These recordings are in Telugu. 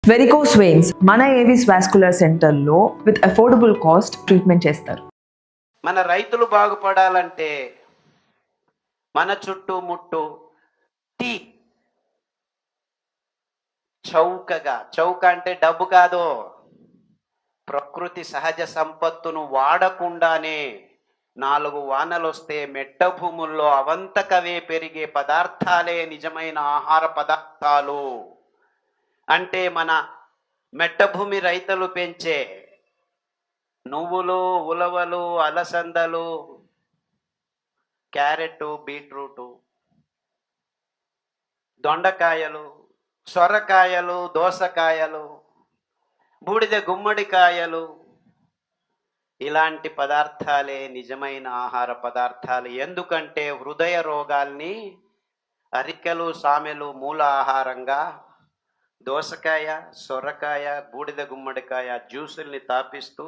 వెరికోస్ వెయిన్స్ మన ఏవిస్ వాస్కులర్ సెంటర్లో విత్ అఫోర్డబుల్ కాస్ట్ ట్రీట్మెంట్ చేస్తారు. మన రైతులు బాగుపడాలంటే మన చుట్టుముట్టు టీ చౌక అంటే డబ్బు కాదు, ప్రకృతి సహజ సంపత్తును వాడకుండానే 4 వానలు వస్తే మెట్ట భూముల్లో అవంతకవే పెరిగే పదార్థాలే నిజమైన ఆహార పదార్థాలు. అంటే మన మెట్ట భూమి రైతులు పెంచే నువ్వులు, ఉలవలు, అలసందలు, క్యారెట్, బీట్రూటు, దొండకాయలు, సొరకాయలు, దోసకాయలు, బూడిద గుమ్మడికాయలు, ఇలాంటి పదార్థాలే నిజమైన ఆహార పదార్థాలు. ఎందుకంటే హృదయ రోగాల్ని అరికెలు, సామెలు మూల ఆహారంగా దోసకాయ, సొరకాయ, బూడిద గుమ్మడికాయ జ్యూసుల్ని తాపిస్తూ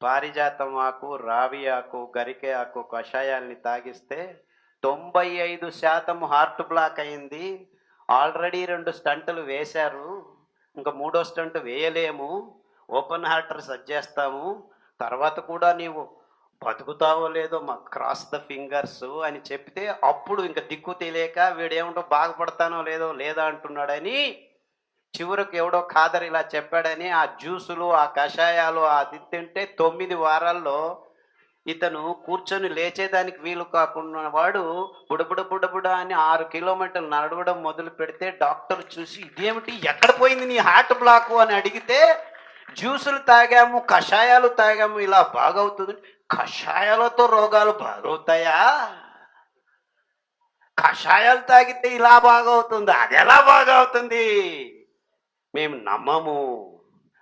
పారిజాతం ఆకు, రావి ఆకు, గరికె ఆకు కషాయాల్ని తాగిస్తే 95% హార్ట్ బ్లాక్ అయింది. ఆల్రెడీ 2 స్టంటులు వేశారు, ఇంకా 3వ స్టంట్ వేయలేము, ఓపెన్ హార్టర్ సజ్జేస్తాము, తర్వాత కూడా నీవు బతుకుతావో లేదో మా క్రాస్ ద ఫింగర్స్ అని చెప్తే అప్పుడు ఇంకా దిక్కు తెలియక వీడేమిటో బాగుపడతానో లేదో లేదా అంటున్నాడని చివరికి ఎవడో ఖాదర్ ఇలా చెప్పాడని ఆ జ్యూసులు, ఆ కషాయాలు అది తింటే 9 వారాల్లో ఇతను కూర్చొని లేచేదానికి వీలు కాకుండా వాడు బుడబుడ అని 6 కిలోమీటర్లు నడవడం మొదలు పెడితే డాక్టర్ చూసి ఇదేమిటి, ఎక్కడ పోయింది నీ హార్ట్ బ్లాక్ అని అడిగితే జ్యూసులు తాగాము, కషాయాలు తాగాము, ఇలా బాగవుతుంది. కషాయాలతో రోగాలు బాగవుతాయా? కషాయాలు తాగితే ఇలా బాగవుతుంది, అది ఎలా బాగవుతుంది? మేము నమ్మము.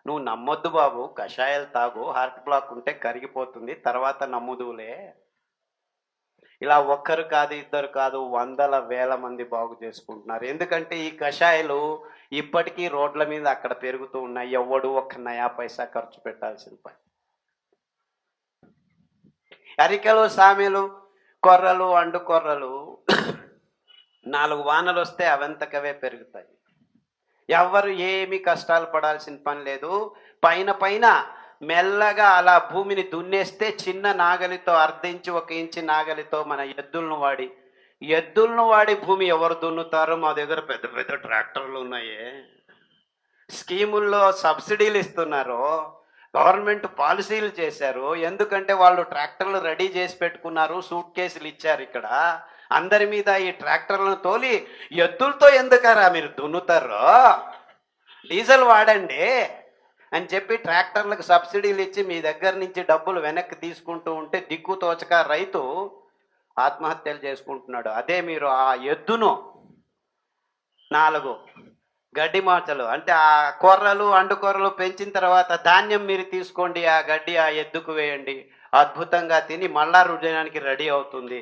నువ్వు నమ్మొద్దు బాబు, కషాయాలు తాగు, హార్ట్ బ్లాక్ ఉంటే కరిగిపోతుంది, తర్వాత నమ్ముదులే. ఇలా ఒక్కరు కాదు, ఇద్దరు కాదు, వందల వేల మంది బాగు చేసుకుంటున్నారు. ఎందుకంటే ఈ కషాయాలు ఇప్పటికీ రోడ్ల మీద అక్కడ పెరుగుతూ ఉన్నాయి. ఎవడు ఒక్క నయా పైసా ఖర్చు పెట్టాల్సిన పని. అరికెలు, సామెలు, కొర్రలు, అండు కొర్రలు 4 వానలు వస్తే అవంతకవే పెరుగుతాయి. ఎవరు ఏమి కష్టాలు పడాల్సిన పని లేదు. పైన మెల్లగా అలా భూమిని దున్నేస్తే చిన్న నాగలితో 1/2 ఇంచు 1 ఇంచు నాగలితో మన ఎద్దులను వాడి భూమి ఎవరు దున్నుతారో? మా దగ్గర పెద్ద పెద్ద ట్రాక్టర్లు ఉన్నాయే, స్కీముల్లో సబ్సిడీలు ఇస్తున్నారు, గవర్నమెంట్ పాలసీలు చేశారు. ఎందుకంటే వాళ్ళు ట్రాక్టర్లు రెడీ చేసి పెట్టుకున్నారు, సూట్ కేసులు ఇచ్చారు. ఇక్కడ అందరి మీద ఈ ట్రాక్టర్లను తోలి ఎద్దులతో ఎందుకరా మీరు దున్నుతారో, డీజిల్ వాడండి అని చెప్పి ట్రాక్టర్లకు సబ్సిడీలు ఇచ్చి మీ దగ్గర నుంచి డబ్బులు వెనక్కి తీసుకుంటూ ఉంటే దిక్కు తోచక రైతు ఆత్మహత్యలు చేసుకుంటున్నాడు. అదే మీరు ఆ ఎద్దును 4 గడ్డి మాచలు అంటే ఆ కొర్రలు, అండుకొర్రలు పెంచిన తర్వాత ధాన్యం మీరు తీసుకోండి, ఆ గడ్డి ఆ ఎద్దుకు వేయండి, అద్భుతంగా తిని మళ్ళా రుజనానికి రెడీ అవుతుంది.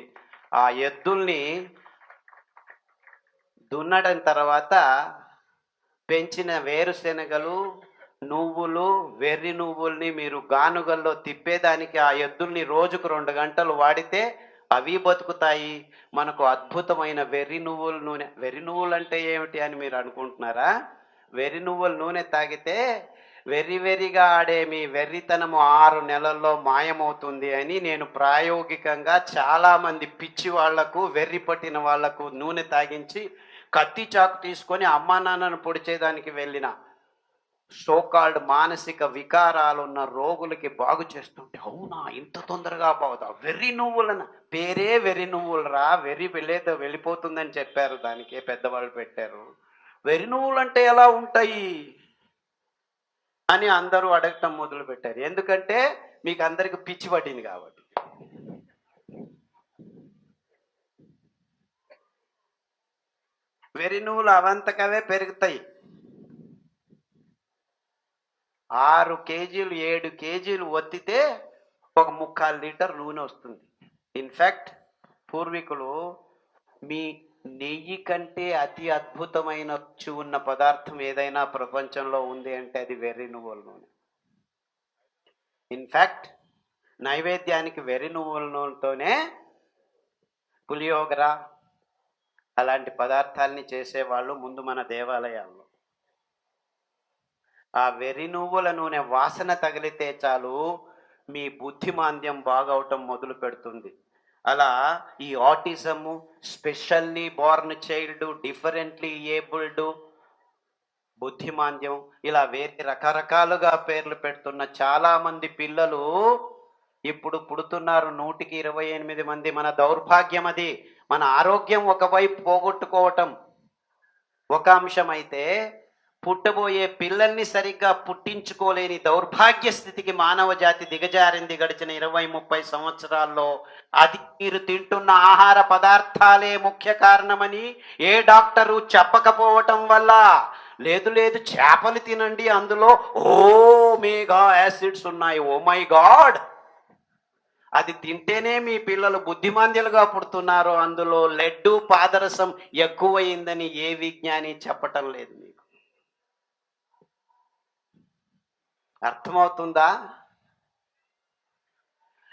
ఆ ఎద్దుల్ని దున్నడం తర్వాత పెంచిన వేరుశెనగలు, నువ్వులు, వెర్రి నువ్వుల్ని మీరు గానుగల్లో తిప్పేదానికి ఆ ఎద్దుల్ని రోజుకు 2 గంటలు వాడితే అవి బతుకుతాయి. మనకు అద్భుతమైన వెర్రి నువ్వుల నూనె. వెర్రి నువ్వులు అంటే ఏమిటి అని మీరు అనుకుంటున్నారా? వెర్రి నువ్వుల నూనె తాగితే వెర్రిగా ఆడే మీ వెర్రితనము 6 నెలల్లో మాయమవుతుంది అని నేను ప్రాయోగికంగా చాలామంది పిచ్చి వాళ్లకు, వెర్రి పట్టిన వాళ్లకు నూనె తాగించి కత్తి చాకు తీసుకొని అమ్మా నాన్నను పొడిచేదానికి వెళ్ళిన సోకాల్డ్ మానసిక వికారాలున్న రోగులకి బాగు చేస్తుంటే, అవునా ఇంత తొందరగా బాగుదా? వెర్రి నువ్వులన పేరే వెర్రి నువ్వులరా, వెర్రి వెళ్ళేదో వెళ్ళిపోతుందని చెప్పారు, దానికే పెద్దవాళ్ళు పెట్టారు. వెర్రి నువ్వులు అంటే ఎలా ఉంటాయి అని అందరూ అడగటం మొదలు పెట్టారు. ఎందుకంటే మీకు అందరికి పిచ్చి పట్టింది కాబట్టి. వెర్రి నువ్వులు అవంతకవే పెరుగుతాయి. 6 కేజీలు 7 కేజీలు ఒత్తితే 1/4 లీటర్ నూనె వస్తుంది. ఇన్ఫ్యాక్ట్ పూర్వీకులు మీ నెయ్యి కంటే అతి అద్భుతమైన రుచి ఉన్న పదార్థం ఏదైనా ప్రపంచంలో ఉంది అంటే అది వెర్రి నువ్వుల నూనె. ఇన్ఫ్యాక్ట్ నైవేద్యానికి వెర్రి నువ్వుల నూనెతోనే పులియోగర అలాంటి పదార్థాలని చేసేవాళ్ళు ముందు మన దేవాలయాల్లో. ఆ వెర్రి నువ్వుల నూనె వాసన తగిలితే చాలు మీ బుద్ధిమాంద్యం బాగవటం మొదలు పెడుతుంది. అలా ఈ autism, specially born child, differently abled, బుద్ధిమాంద్యం, ఇలా వేరే రకరకాలుగా పేర్లు పెడుతున్న చాలామంది పిల్లలు ఇప్పుడు పుడుతున్నారు. 128 మంది. మన దౌర్భాగ్యం అది. మన ఆరోగ్యం ఒకవైపు పోగొట్టుకోవటం ఒక అంశం అయితే, పుట్టబోయే పిల్లల్ని సరిగ్గా పుట్టించుకోలేని దౌర్భాగ్య స్థితికి మానవ జాతి దిగజారింది గడిచిన 20-30 సంవత్సరాల్లో. అది మీరు తింటున్న ఆహార పదార్థాలే ముఖ్య కారణమని ఏ డాక్టరు చెప్పకపోవటం వల్ల. లేదు లేదు, చేపలు తినండి, అందులో ఓమేగా యాసిడ్స్ ఉన్నాయి. ఓ మై గాడ్, అది తింటేనే మీ పిల్లలు బుద్ధిమాంద్యులుగా పుడుతున్నారు. అందులో లెడ్డు, పాదరసం ఎక్కువయిందని ఏ విజ్ఞాని చెప్పటం లేదు మీకు. అర్థమవుతుందా?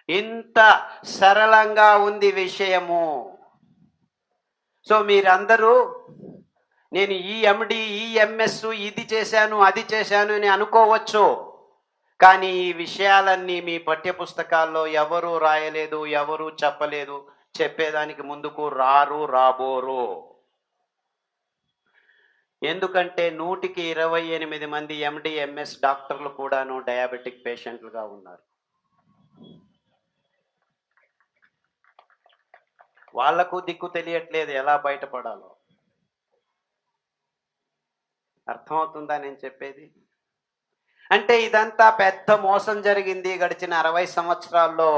ఇంత సరళంగా ఉంది విషయము. సో మీరందరూ నేను ఈ ఎండి, ఈ ఎంఎస్, ఇది చేశాను, అది చేశాను అని అనుకోవచ్చు. కానీ ఈ విషయాలన్నీ మీ పాఠ్యపుస్తకాల్లో ఎవరూ రాయలేదు, ఎవరూ చెప్పలేదు. చెప్పేదానికి ముందుకు రారు, రాబోరు. ఎందుకంటే 128 మంది ఎండి, ఎంఎస్ డాక్టర్లు కూడాను డయాబెటిక్ పేషెంట్లుగా ఉన్నారు. వాళ్లకు దిక్కు తెలియట్లేదు ఎలా బయటపడాలో. అర్థమవుతుందా నేను చెప్పేది? అంటే ఇదంతా పెద్ద మోసం జరిగింది గడిచిన 60 సంవత్సరాల్లో.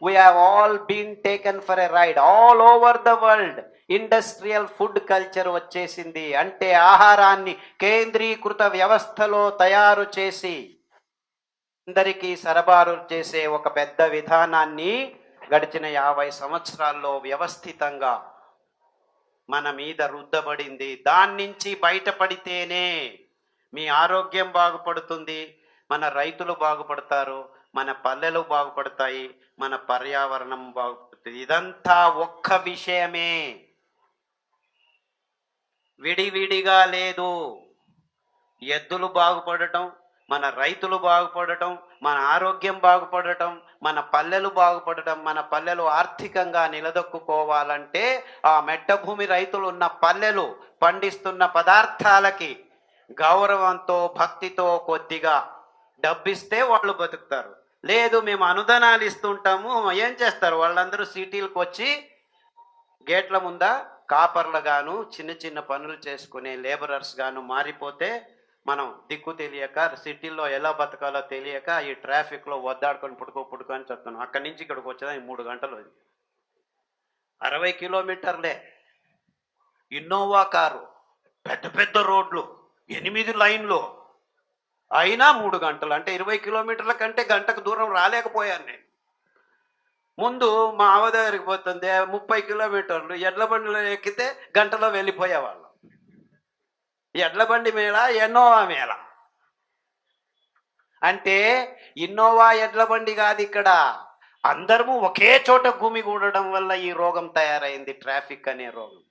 We have all been taken for a ride all over the world. Industrial food culture వచ్చేసింది. అంటే ఆహారాన్ని కేంద్రీకృత వ్యవస్థలో తయారు చేసి అందరికీ సరఫరా చేసే ఒక పెద్ద విధానాన్ని గడిచిన 50 సంవత్సరాల్లో వ్యవస్థితంగా మన మీద రుద్దబడింది. దాని నుంచి బయటపడితేనే మీ ఆరోగ్యం బాగుపడుతుంది, మన రైతులు బాగుపడతారు, మన పల్లెలు బాగుపడతాయి, మన పర్యావరణం బాగుపడుతుంది. ఇదంతా ఒక్క విషయమే, విడివిడిగా లేదు. ఎద్దులు బాగుపడటం, మన రైతులు బాగుపడటం, మన ఆరోగ్యం బాగుపడటం, మన పల్లెలు బాగుపడటం. మన పల్లెలు ఆర్థికంగా నిలదొక్కుకోవాలంటే ఆ మెట్టభూమి రైతులు ఉన్న పల్లెలు పండిస్తున్న పదార్థాలకి గౌరవంతో, భక్తితో కొద్దిగా డబ్బిస్తే వాళ్ళు బతుకుతారు. లేదు మేము అనుదానాలు ఇస్తుంటాము, ఏం చేస్తారు వాళ్ళందరూ సిటీలకు వచ్చి గేట్ల ముందా కాపర్లు గాను, చిన్న చిన్న పనులు చేసుకునే లేబరర్స్ గాను మారిపోతే మనం దిక్కు తెలియక, సిటీల్లో ఎలా బతకాలో తెలియక ఈ ట్రాఫిక్లో వద్దాడుకొని పుడుకొని చెప్తున్నాం. అక్కడి నుంచి ఇక్కడికి వచ్చేదానికి 3 గంటలు. 60 కిలోమీటర్లే. ఇన్నోవా కారు, పెద్ద పెద్ద రోడ్లు, 8 లైన్లు, అయినా 3 గంటలు. అంటే 20 కిలోమీటర్ల కంటే గంటకు దూరం రాలేకపోయాను నేను. ముందు మా ఆవ దగ్గరికి పోతుంది 30 కిలోమీటర్లు, ఎడ్ల బండిలో ఎక్కితే గంటలో వెళ్ళిపోయేవాళ్ళం. ఎడ్ల బండి మేళ, ఇన్నోవా మేళ. అంటే ఇన్నోవా, ఎడ్ల బండి కాదు ఇక్కడ. అందరము ఒకే చోట గుమిగూడడం వల్ల ఈ రోగం తయారైంది, ట్రాఫిక్ అనే రోగం.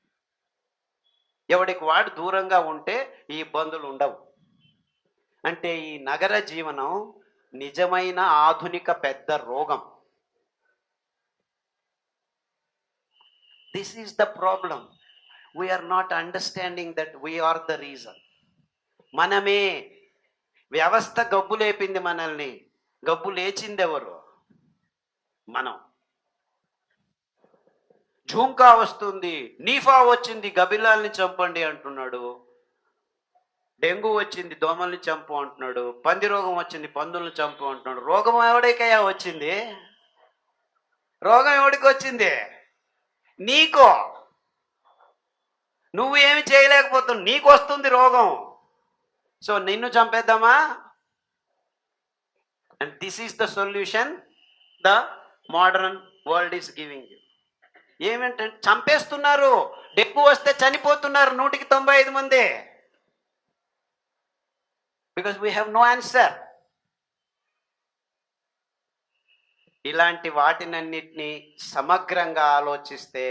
ఎవడికి వాడు దూరంగా ఉంటే ఈ ఇబ్బందులు ఉండవు. అంటే ఈ నగర జీవనం నిజమైన ఆధునిక పెద్ద రోగం. This is the problem. We're not understanding that we're the reason. మనమే. వ్యవస్థ గబ్బు లేపింది మనల్ని. గబ్బు లేచింది ఎవరు? మనం. జూంకా వస్తుంది, నీఫా వచ్చింది, గబిలాల్ని చంపండి అంటున్నాడు. డెంగ్యూ వచ్చింది, దోమల్ని చంపు అంటున్నాడు. పంది రోగం వచ్చింది, పందుల్ని చంపు అంటున్నాడు. రోగం ఎవడికయ్యా వచ్చింది? రోగం ఎవడికి వచ్చింది? నీకో. నువ్వు ఏమి చేయలేకపోతున్నావు, నీకు వస్తుంది రోగం. సో నిన్ను చంపేద్దామా? And this is the solution the modern world is giving you. ఏమంటే చంపేస్తున్నారు. డెంగ్యూ వస్తే చనిపోతున్నారు 195 మంది. Because we have no answer. ఇలాంటి వాటినన్నిటినీ సమగ్రంగా ఆలోచిస్తే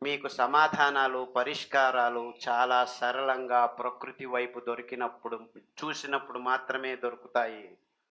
మీకు సమాధానాలు, పరిష్కారాలు చాలా సరళంగా ప్రకృతి వైపు దొరికినప్పుడు, చూసినప్పుడు మాత్రమే దొరుకుతాయి.